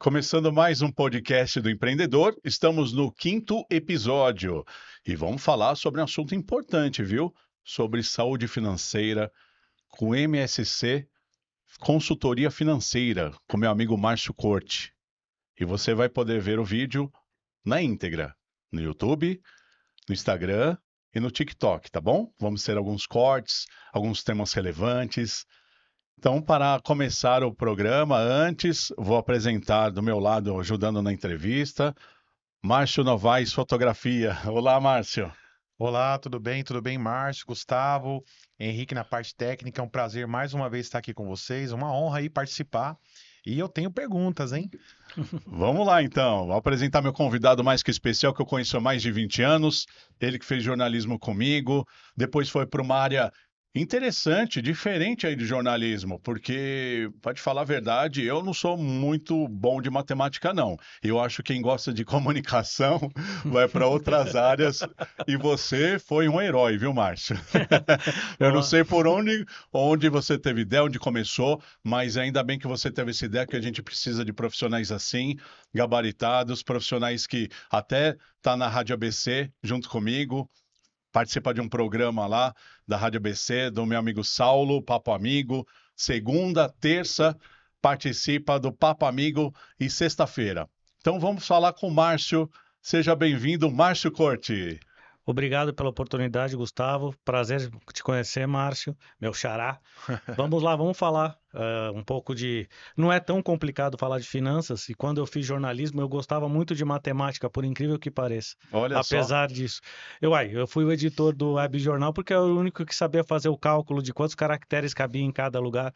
Começando mais um podcast do Empreendedor, estamos no 5º episódio e vamos falar sobre um assunto importante, viu? Sobre saúde financeira com MSC Consultoria Financeira, com meu amigo Márcio Corte. E você vai poder ver o vídeo na íntegra, no YouTube, no Instagram e no TikTok, tá bom? Vamos ter alguns cortes, alguns temas relevantes. Então, para começar o programa, antes vou apresentar do meu lado, ajudando na entrevista, Márcio Novaes Fotografia. Olá, Márcio. Olá, tudo bem? Tudo bem, Márcio, Gustavo, Henrique na parte técnica. É um prazer mais uma vez estar aqui com vocês. Uma honra aí participar. E eu tenho perguntas, hein? Vamos lá, então. Vou apresentar meu convidado mais que especial, que eu conheço há mais de 20 anos. Ele que fez jornalismo comigo, depois foi para uma área interessante, diferente aí de jornalismo, porque, para te falar a verdade, eu não sou muito bom de matemática, não. Eu acho que quem gosta de comunicação vai para outras áreas e você foi um herói, viu, Márcio? Eu não Ó, sei por onde você teve ideia, onde começou, mas ainda bem que você teve essa ideia, que a gente precisa de profissionais assim, gabaritados, profissionais que até tá na Rádio ABC junto comigo, participa de um programa lá da Rádio ABC, do meu amigo Saulo, Papo Amigo. Segunda, terça, participa do Papo Amigo e sexta-feira. Então vamos falar com o Márcio. Seja bem-vindo, Márcio Corte. Obrigado pela oportunidade, Gustavo. Prazer te conhecer, Márcio, meu xará. Vamos lá, vamos falar um pouco de. Não é tão complicado falar de finanças, e quando eu fiz jornalismo, eu gostava muito de matemática, por incrível que pareça. Olha só. Apesar disso, eu fui o editor do Web Jornal porque eu era o único que sabia fazer o cálculo de quantos caracteres cabia em cada lugar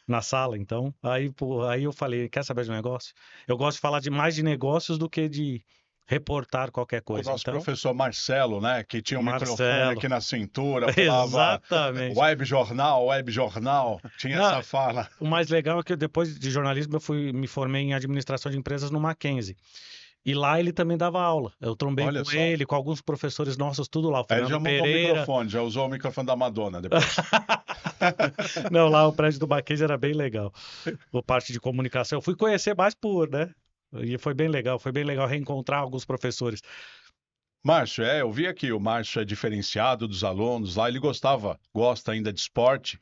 na sala. Então, aí eu falei, quer saber de negócio? Eu gosto de falar mais de negócios do que de reportar qualquer O coisa. nosso Então, professor Marcelo, né, que tinha um microfone Marcelo, aqui na cintura, falava exatamente. web jornal, tinha Não, essa fala. o mais legal é que depois de jornalismo me formei em administração de empresas no Mackenzie. E lá ele também dava aula. Eu trombei Olha com só. ele, com alguns professores nossos, tudo lá. O Aí ele Fernando já montou o Pereira. microfone, já usou o microfone da Madonna depois. Não, lá o prédio do Mackenzie era bem legal. A parte de comunicação. Eu fui conhecer mais né? E foi bem legal reencontrar alguns professores. Márcio, eu vi aqui, o Márcio é diferenciado dos alunos lá, ele gosta ainda de esporte,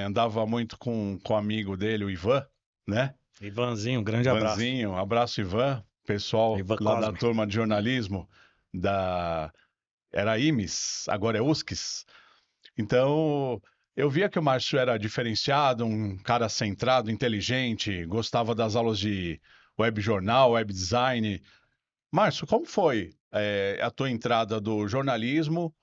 andava muito com o amigo dele, o Ivan, né? Ivanzinho, um grande abraço. Ivanzinho, um abraço, Ivan, pessoal Ivan lá da Cosme. turma de jornalismo, era IMES, agora é USCS. Então, eu via que o Márcio era diferenciado, um cara centrado, inteligente, gostava das aulas de web jornal, web design. Márcio, como foi, a tua entrada do jornalismo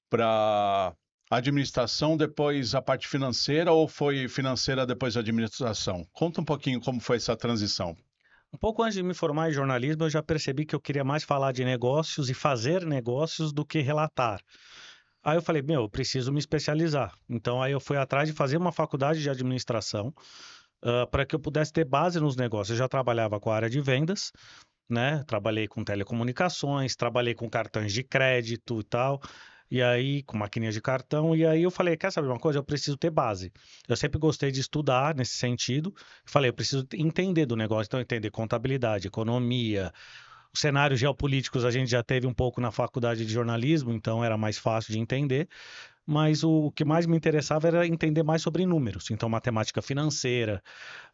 para administração, depois a parte financeira, ou foi financeira depois a administração? Conta um pouquinho como foi essa transição. Um pouco antes de me formar em jornalismo, eu já percebi que eu queria mais falar de negócios e fazer negócios do que relatar. Aí eu falei, eu preciso me especializar. Então aí eu fui atrás de fazer uma faculdade de administração, para que eu pudesse ter base nos negócios. Eu já trabalhava com a área de vendas, né? Trabalhei com telecomunicações, trabalhei com cartões de crédito e tal. E aí, com maquininhas de cartão, e aí eu falei, quer saber uma coisa? Eu preciso ter base. Eu sempre gostei de estudar nesse sentido. Falei, eu preciso entender do negócio, então entender contabilidade, economia, os cenários geopolíticos a gente já teve um pouco na faculdade de jornalismo, então era mais fácil de entender. Mas o que mais me interessava era entender mais sobre números. Então, matemática financeira,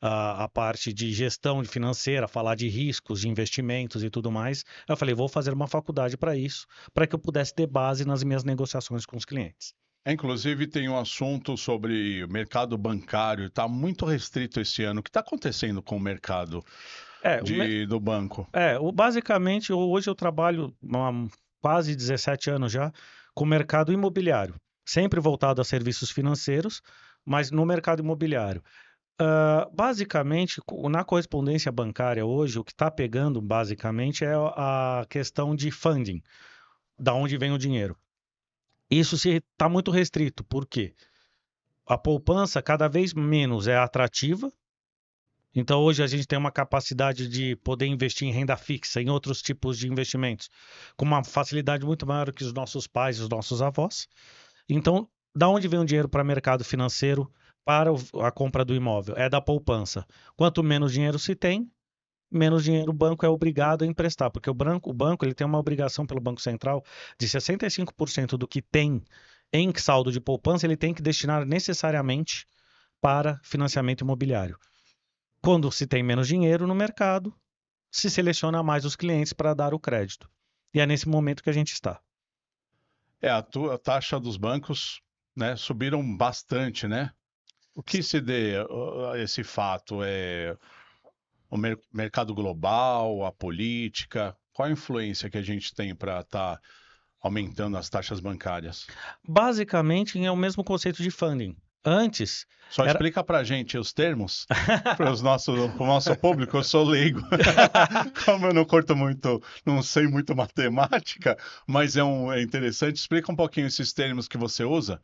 a parte de gestão financeira, falar de riscos, de investimentos e tudo mais. Eu falei, vou fazer uma faculdade para isso, para que eu pudesse ter base nas minhas negociações com os clientes. Inclusive, tem um assunto sobre o mercado bancário, está muito restrito esse ano. O que está acontecendo com o mercado É, do banco? basicamente, hoje eu trabalho há quase 17 anos já com o mercado imobiliário, sempre voltado a serviços financeiros, mas no mercado imobiliário. Basicamente, na correspondência bancária hoje, o que está pegando basicamente é a questão de funding, da onde vem o dinheiro. Isso está muito restrito, por quê? A poupança cada vez menos é atrativa. Então, hoje a gente tem uma capacidade de poder investir em renda fixa, em outros tipos de investimentos, com uma facilidade muito maior que os nossos pais e os nossos avós. Então, da onde vem o dinheiro para o mercado financeiro? para a compra do imóvel é da poupança. Quanto menos dinheiro se tem, menos dinheiro o banco é obrigado a emprestar, porque o banco ele tem uma obrigação pelo Banco Central de 65% do que tem em saldo de poupança, ele tem que destinar necessariamente para financiamento imobiliário. Quando se tem menos dinheiro no mercado, se seleciona mais os clientes para dar o crédito. E é nesse momento que a gente está. A taxa dos bancos, né, subiram bastante, né? O que se dê a esse fato? É o mercado global, a política? Qual a influência que a gente tem para estar aumentando as taxas bancárias? Basicamente, é o mesmo conceito de funding. Antes, Só era... explica para a gente os termos, para o nosso público, eu sou leigo. Como eu não curto muito, não sei muito matemática, mas é interessante, explica um pouquinho esses termos que você usa.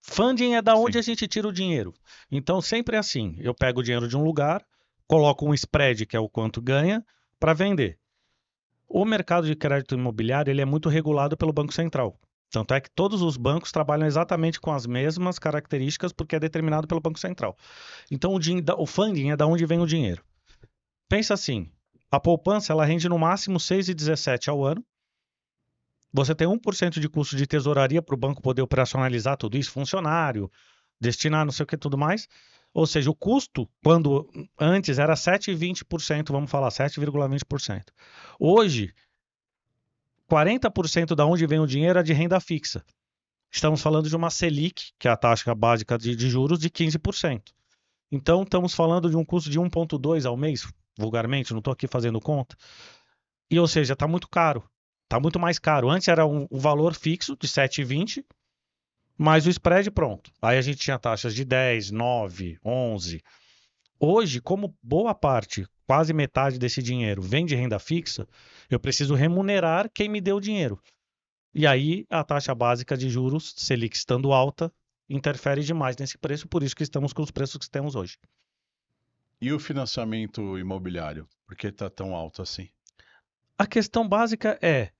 Funding é da onde Sim. a gente tira o dinheiro. Então, sempre é assim. Eu pego o dinheiro de um lugar, coloco um spread, que é o quanto ganha, para vender. O mercado de crédito imobiliário ele é muito regulado pelo Banco Central. Tanto é que todos os bancos trabalham exatamente com as mesmas características, porque é determinado pelo Banco Central. Então, o funding é da onde vem o dinheiro. Pensa assim, a poupança ela rende no máximo 6,17 ao ano. Você tem 1% de custo de tesouraria para o banco poder operacionalizar tudo isso, funcionário, destinar não sei o que tudo mais. Ou seja, o custo, quando antes era 7,20%, vamos falar 7,20%. Hoje, 40% da onde vem o dinheiro é de renda fixa. Estamos falando de uma Selic, que é a taxa básica de juros, de 15%. Então, estamos falando de um custo de 1,2 ao mês, vulgarmente, não estou aqui fazendo conta. E, ou seja, está muito caro. Está muito mais caro. Antes era um valor fixo de 7,20, mais o spread pronto. Aí a gente tinha taxas de 10, 9, 11. Hoje, como boa parte, quase metade desse dinheiro vem de renda fixa, eu preciso remunerar quem me deu o dinheiro. E aí a taxa básica de juros, Selic estando alta, interfere demais nesse preço, por isso que estamos com os preços que temos hoje. E o financiamento imobiliário? Por que está tão alto assim? A questão básica é,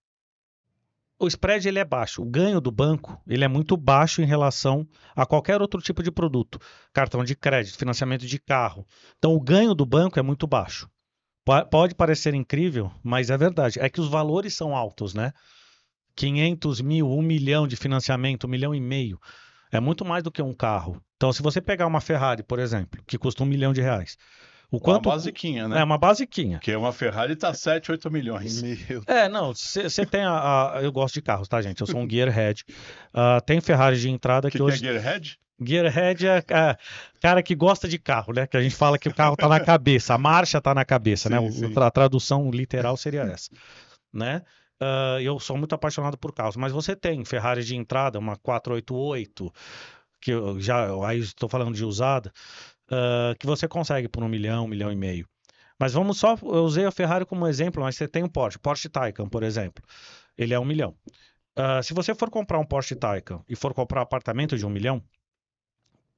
o spread ele é baixo, o ganho do banco ele é muito baixo em relação a qualquer outro tipo de produto, cartão de crédito, financiamento de carro. Então o ganho do banco é muito baixo. Pode parecer incrível, mas é verdade. É que os valores são altos, né? 500 mil, 1 milhão de financiamento, 1,5 milhão. É muito mais do que um carro. Então, se você pegar uma Ferrari, por exemplo, que custa R$1 milhão, o quanto... Uma basiquinha, né? É uma basiquinha. Porque uma Ferrari tá 7, 8 milhões. Não, você tem eu gosto de carros, tá, gente? Eu sou um gearhead. Tem Ferrari de entrada que hoje... que é Gearhead? Gearhead é cara que gosta de carro, né? Que a gente fala que o carro tá na cabeça, a marcha tá na cabeça, né? Sim. A tradução literal seria essa, né? Eu sou muito apaixonado por carros, mas você tem Ferrari de entrada, uma 488, que aí estou falando de usada, que você consegue por 1 milhão, 1,5 milhão. Mas eu usei a Ferrari como exemplo, mas você tem um Porsche Taycan, por exemplo, ele é 1 milhão. Se você for comprar um Porsche Taycan e for comprar um apartamento de 1 milhão,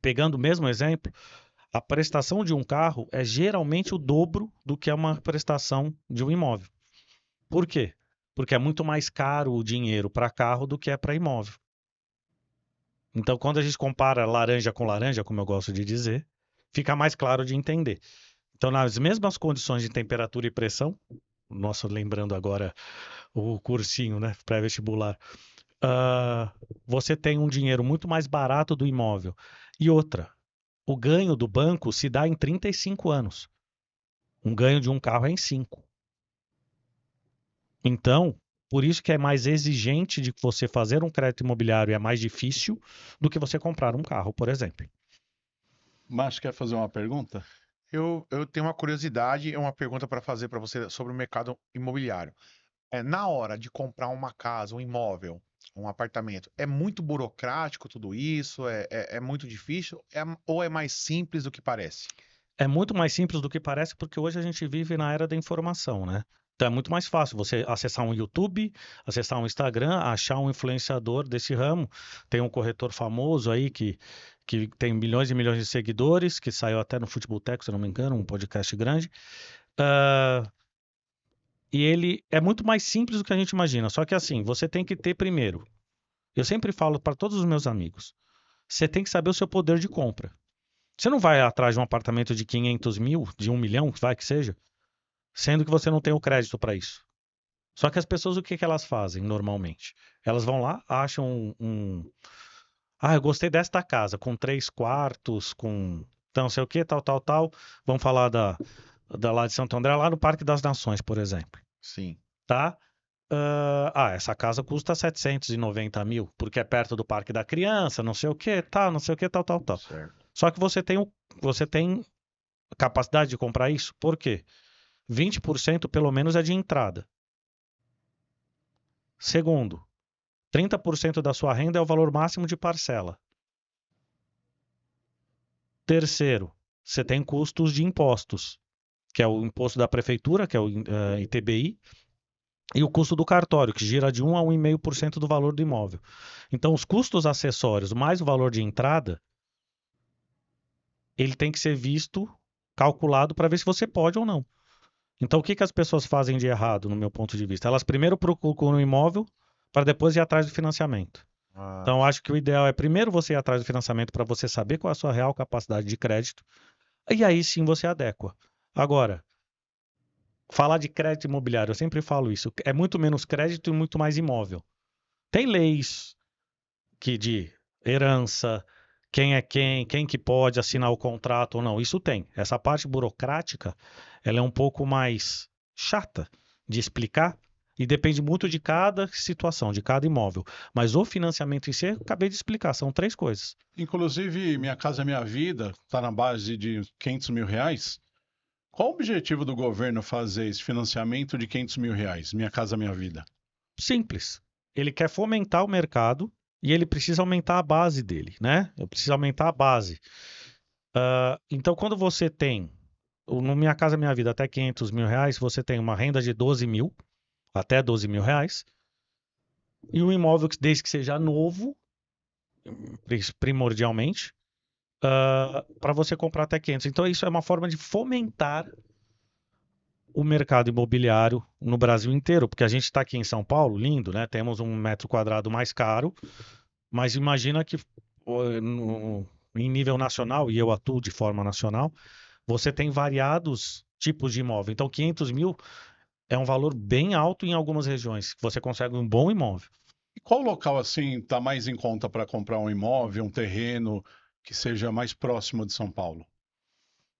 pegando o mesmo exemplo, a prestação de um carro é geralmente o dobro do que é uma prestação de um imóvel. Por quê? Porque é muito mais caro o dinheiro para carro do que é para imóvel. Então, quando a gente compara laranja com laranja, como eu gosto de dizer, fica mais claro de entender. Então, nas mesmas condições de temperatura e pressão, nossa, lembrando agora o cursinho, né, pré-vestibular, você tem um dinheiro muito mais barato do imóvel. E outra, o ganho do banco se dá em 35 anos. Um ganho de um carro é em 5. Então, por isso que é mais exigente de você fazer um crédito imobiliário, é mais difícil do que você comprar um carro, por exemplo. Márcio, quer fazer uma pergunta? Eu tenho uma curiosidade, uma pergunta para fazer para você sobre o mercado imobiliário. Na hora de comprar uma casa, um imóvel, um apartamento, é muito burocrático tudo isso? É muito difícil? Ou é mais simples do que parece? É muito mais simples do que parece, porque hoje a gente vive na era da informação, né? Então é muito mais fácil você acessar um YouTube, acessar um Instagram, achar um influenciador desse ramo. Tem um corretor famoso aí que tem milhões e milhões de seguidores, que saiu até no Futebolteco, se não me engano, um podcast grande. E ele é muito mais simples do que a gente imagina. Só que assim, você tem que ter primeiro. Eu sempre falo para todos os meus amigos, você tem que saber o seu poder de compra. Você não vai atrás de um apartamento de 500 mil, de 1 milhão, vai que seja, sendo que você não tem o crédito para isso. Só que as pessoas, o que que elas fazem normalmente? Elas vão lá, acham Ah, eu gostei desta casa, com 3 quartos, com então, não sei o que, tal, tal, tal. Vamos falar da lá de Santo André, lá no Parque das Nações, por exemplo, Sim. tá? Essa casa custa 790 mil, porque é perto do Parque da Criança, não sei o que, tal, não sei o que, tal, tal, tal. Certo. Só que você tem capacidade de comprar isso? Por quê? 20% pelo menos é de entrada. Segundo, 30% da sua renda é o valor máximo de parcela. Terceiro, você tem custos de impostos, que é o imposto da prefeitura, que é o ITBI, e o custo do cartório, que gira de 1 a 1,5% do valor do imóvel. Então, os custos acessórios mais o valor de entrada, ele tem que ser visto, calculado, para ver se você pode ou não. Então, o que que as pessoas fazem de errado, no meu ponto de vista? Elas primeiro procuram um imóvel para depois ir atrás do financiamento. Ah, Então, eu acho que o ideal é primeiro você ir atrás do financiamento para você saber qual é a sua real capacidade de crédito, e aí sim você adequa. Agora, falar de crédito imobiliário, eu sempre falo isso, é muito menos crédito e muito mais imóvel. Tem leis que de herança, quem é quem que pode assinar o contrato ou não, isso tem. Essa parte burocrática, ela é um pouco mais chata de explicar e depende muito de cada situação, de cada imóvel. Mas o financiamento em si, eu acabei de explicar, são 3 coisas. Inclusive, Minha Casa Minha Vida está na base de 500 mil reais. Qual o objetivo do governo fazer esse financiamento de 500 mil reais? Minha Casa Minha Vida. Simples. Ele quer fomentar o mercado e ele precisa aumentar a base dele, né? Eu preciso aumentar a base. Então, quando você tem, no Minha Casa Minha Vida, até 500 mil reais, você tem uma renda de 12 mil, até 12 mil reais, e um imóvel que, desde que seja novo, primordialmente, para você comprar até 500. Então, isso é uma forma de fomentar o mercado imobiliário no Brasil inteiro, porque a gente está aqui em São Paulo, lindo, né? Temos um metro quadrado mais caro, mas imagina que em nível nacional, e eu atuo de forma nacional, você tem variados tipos de imóvel. Então, 500 mil é um valor bem alto em algumas regiões. Você consegue um bom imóvel. E qual local assim está mais em conta para comprar um imóvel, um terreno que seja mais próximo de São Paulo?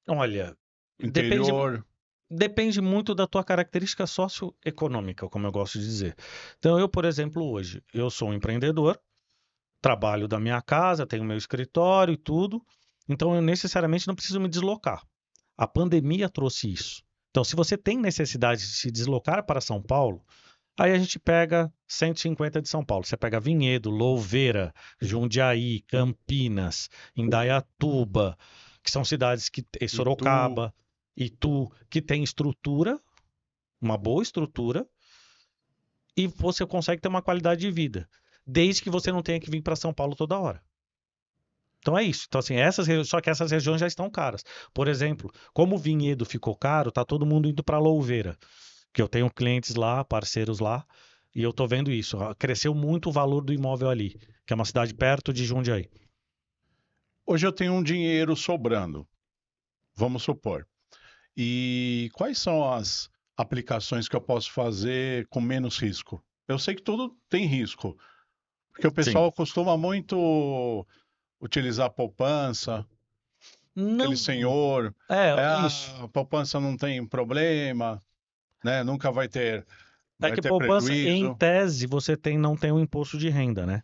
Olha, depende, Interior? depende muito da tua característica socioeconômica, como eu gosto de dizer. Então, eu, por exemplo, hoje, eu sou um empreendedor, trabalho da minha casa, tenho meu escritório e tudo, então eu necessariamente não preciso me deslocar. A pandemia trouxe isso. Então, se você tem necessidade de se deslocar para São Paulo, aí a gente pega 150 de São Paulo. Você pega Vinhedo, Louveira, Jundiaí, Campinas, Indaiatuba, que são cidades que Sorocaba, Itu, que tem estrutura, uma boa estrutura, e você consegue ter uma qualidade de vida, desde que você não tenha que vir para São Paulo toda hora. Então é isso. Então, assim, só que essas regiões já estão caras. Por exemplo, como o Vinhedo ficou caro, tá todo mundo indo para Louveira, que eu tenho clientes lá, parceiros lá, e eu tô vendo isso. Cresceu muito o valor do imóvel ali, que é uma cidade perto de Jundiaí. Hoje eu tenho um dinheiro sobrando, vamos supor. E quais são as aplicações que eu posso fazer com menos risco? Eu sei que tudo tem risco, porque o Sim. pessoal costuma muito utilizar a poupança, aquele Não. senhor, Isso. a poupança não tem problema, né? Nunca É vai que ter poupança, em prejuízo. tese, você não tem um imposto de renda, né?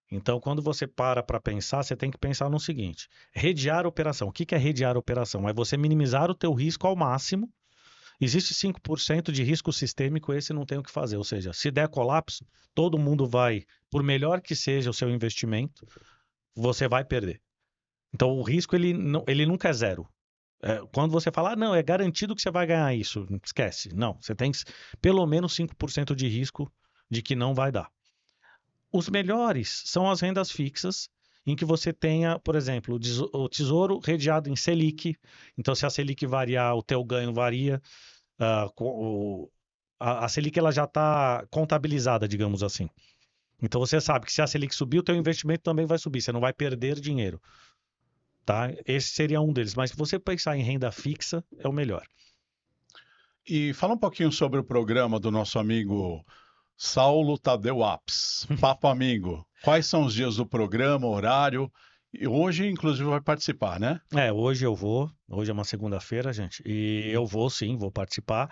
Então, quando você para pensar, você tem que pensar no seguinte: redear a operação. O que que é redear a operação? É você minimizar o teu risco ao máximo. Existe 5% de risco sistêmico, esse não tem o que fazer. Ou seja, se der colapso, todo mundo vai, por melhor que seja o seu investimento, você vai perder. Então, o risco, ele nunca é zero. Quando você fala, não, é garantido que você vai ganhar isso, esquece. Não, você tem pelo menos 5% de risco de que não vai dar. Os melhores são as rendas fixas, em que você tenha, por exemplo, o tesouro redeado em Selic. Então, se a Selic variar, o teu ganho varia. A Selic ela já está contabilizada, digamos assim. Então, você sabe que se a Selic subir, o teu investimento também vai subir. Você não vai perder dinheiro. tá? Esse seria um deles. Mas se você pensar em renda fixa, é o melhor. E fala um pouquinho sobre o programa do nosso amigo Saulo Tadeu Apps. Papo Amigo. Quais são os dias do programa, horário? E hoje, inclusive, vai participar, né? Hoje eu vou. Hoje é uma segunda-feira, gente. E eu vou sim, vou participar.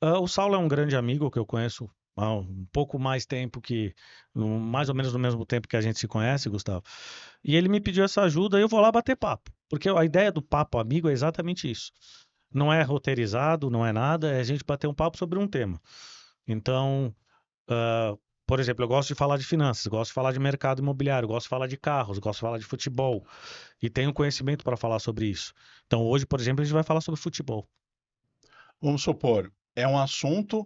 O Saulo é um grande amigo que eu conheço há um pouco mais tempo mais ou menos no mesmo tempo que a gente se conhece, Gustavo. E ele me pediu essa ajuda e eu vou lá bater papo. Porque a ideia do Papo Amigo é exatamente isso. Não é roteirizado, não é nada, é a gente bater um papo sobre um tema. Então, por exemplo, eu gosto de falar de finanças, gosto de falar de mercado imobiliário, gosto de falar de carros, gosto de falar de futebol. E tenho conhecimento para falar sobre isso. Então, hoje, por exemplo, a gente vai falar sobre futebol. Vamos supor, é um assunto,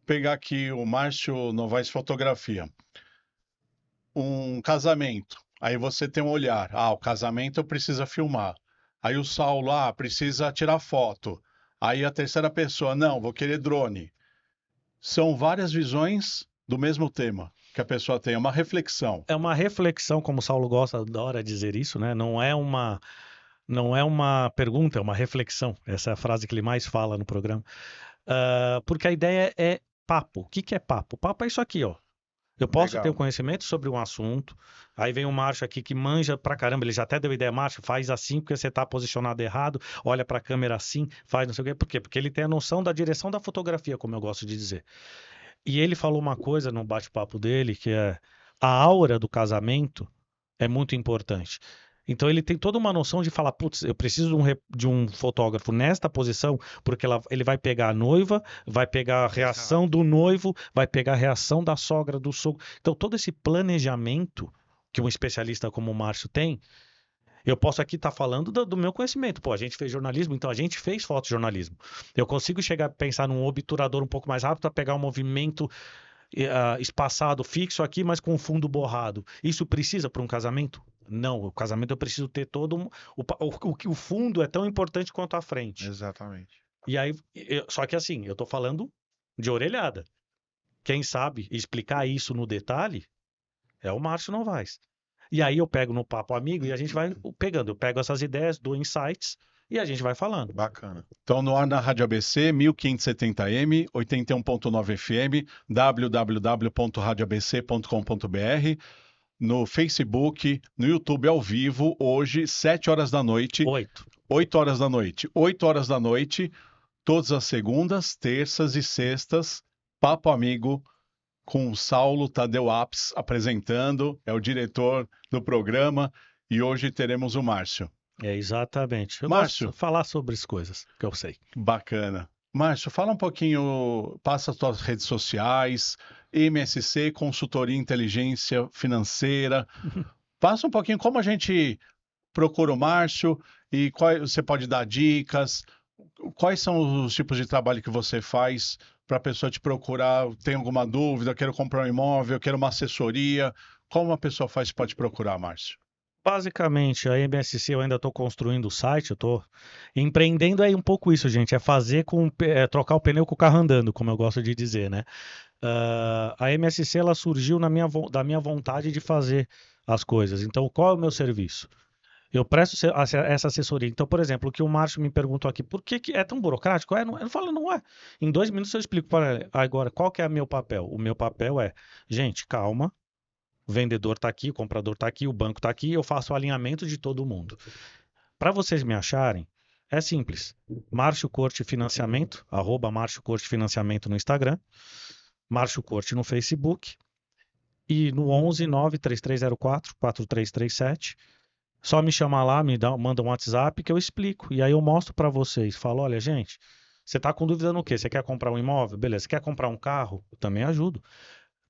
pegar aqui o Márcio Novaes Fotografia. Um casamento. Aí você tem um olhar. Ah, o casamento precisa filmar. Aí o Saulo, precisa tirar foto. Aí a terceira pessoa, não, vou querer drone. São várias visões do mesmo tema que a pessoa tem, é uma reflexão. É uma reflexão, como o Saulo gosta da hora de dizer isso, né? Não é uma pergunta, é uma reflexão. Essa é a frase que ele mais fala no programa. Porque a ideia é papo. O que que é papo? Papo é isso aqui, ó. Eu posso ter o Legal. conhecimento sobre um assunto, aí vem um Márcio aqui que manja pra caramba, ele já até deu ideia, Márcio, faz assim porque você tá posicionado errado, olha pra câmera assim, faz não sei o quê. Por quê? Porque ele tem a noção da direção da fotografia, como eu gosto de dizer. E ele falou uma coisa no bate-papo dele, que é a aura do casamento é muito importante. Então ele tem toda uma noção de falar, putz, eu preciso de um fotógrafo nesta posição, porque ele vai pegar a noiva, vai pegar a reação do noivo, vai pegar a reação da sogra, do sogro. Então todo esse planejamento que um especialista como o Márcio tem, eu posso aqui estar falando do meu conhecimento. Pô, a gente fez jornalismo, então a gente fez fotojornalismo. Eu consigo chegar a pensar num obturador um pouco mais rápido para pegar um movimento espaçado, fixo aqui, mas com o fundo borrado. Isso precisa para um casamento? Não, o casamento eu preciso ter todo o fundo é tão importante quanto a frente. Exatamente. E aí, só que assim, eu tô falando de orelhada. Quem sabe explicar isso no detalhe é o Márcio Novaes. E aí eu pego no Papo Amigo e a gente vai pegando. Eu pego essas ideias, dou insights e a gente vai falando. Bacana. Então, no ar na Rádio ABC, 1570M, 81.9 FM, www.radioabc.com.br, no Facebook, no YouTube ao vivo, hoje, 7 horas da noite. 8 horas da noite. 8 horas da noite, todas as segundas, terças e sextas, Papo Amigo com o Saulo Tadeu Apps apresentando, é o diretor do programa, e hoje teremos o Márcio. É, exatamente. Eu Márcio, gosto de falar sobre as coisas que eu sei. Bacana. Márcio, fala um pouquinho, passa as tuas redes sociais, MSC, Consultoria Inteligência Financeira. Passa um pouquinho como a gente procura o Márcio e você pode dar dicas. Quais são os tipos de trabalho que você faz para a pessoa te procurar? Tem alguma dúvida? Quero comprar um imóvel, quero uma assessoria. Como a pessoa faz para te procurar, Márcio? Basicamente, a MSC eu ainda estou construindo o site, eu estou empreendendo aí um pouco isso, gente, trocar o pneu com o carro andando, como eu gosto de dizer, né? A MSC ela surgiu da minha vontade de fazer as coisas. Então, qual é o meu serviço? Eu presto essa assessoria. Então, por exemplo, o que o Márcio me perguntou aqui, por que é tão burocrático? Eu falo, não é. Em 2 minutos eu explico para ele. Agora, qual que é o meu papel? O meu papel é, gente, calma. O vendedor está aqui, o comprador está aqui, o banco está aqui, eu faço o alinhamento de todo mundo. Para vocês me acharem, é simples. Márcio Corte Financiamento, @Márcio Corte Financiamento no Instagram, Márcio Corte no Facebook e no 11 93304 4337. Só me chamar lá, manda um WhatsApp que eu explico. E aí eu mostro para vocês. Falo, olha, gente, você está com dúvida no quê? Você quer comprar um imóvel? Beleza. Você quer comprar um carro? Eu também ajudo.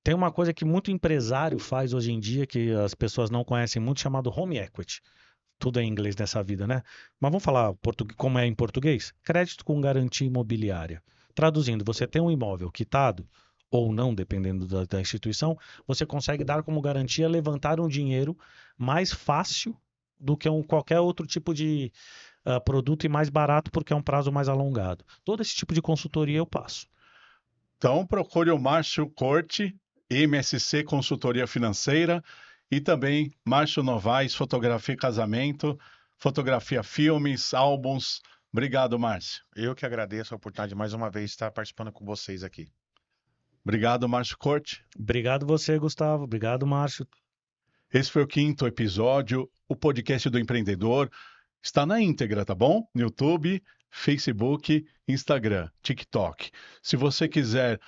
Tem uma coisa que muito empresário faz hoje em dia, que as pessoas não conhecem muito, chamado home equity. Tudo é em inglês nessa vida, né? Mas vamos falar como é em português? Crédito com garantia imobiliária. Traduzindo, você tem um imóvel quitado, ou não, dependendo da instituição, você consegue dar como garantia levantar um dinheiro mais fácil do que qualquer outro tipo de produto e mais barato, porque é um prazo mais alongado. Todo esse tipo de consultoria eu passo. Então, procure o Márcio Corte, MSC Consultoria Financeira, e também Márcio Novaes, Fotografia e Casamento. fotografia, filmes, álbuns. Obrigado, Márcio. Eu que agradeço a oportunidade de mais uma vez estar participando com vocês aqui. Obrigado, Márcio Corte. Obrigado você, Gustavo. Obrigado, Márcio. Esse foi o 5º episódio, o podcast do empreendedor. Está na íntegra, tá bom? No YouTube, Facebook, Instagram, TikTok. Se você quiser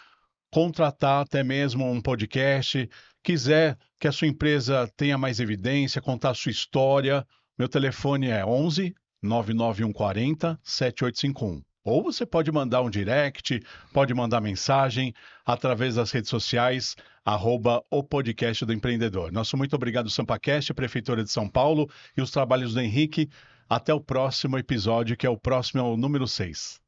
contratar até mesmo um podcast, quiser que a sua empresa tenha mais evidência, contar a sua história, meu telefone é 11 99140 7851. Ou você pode mandar um direct, pode mandar mensagem através das redes sociais, @o podcast do empreendedor. Nosso muito obrigado, SampaCast, Prefeitura de São Paulo e os trabalhos do Henrique. Até o próximo episódio, que é o próximo, é o número 6.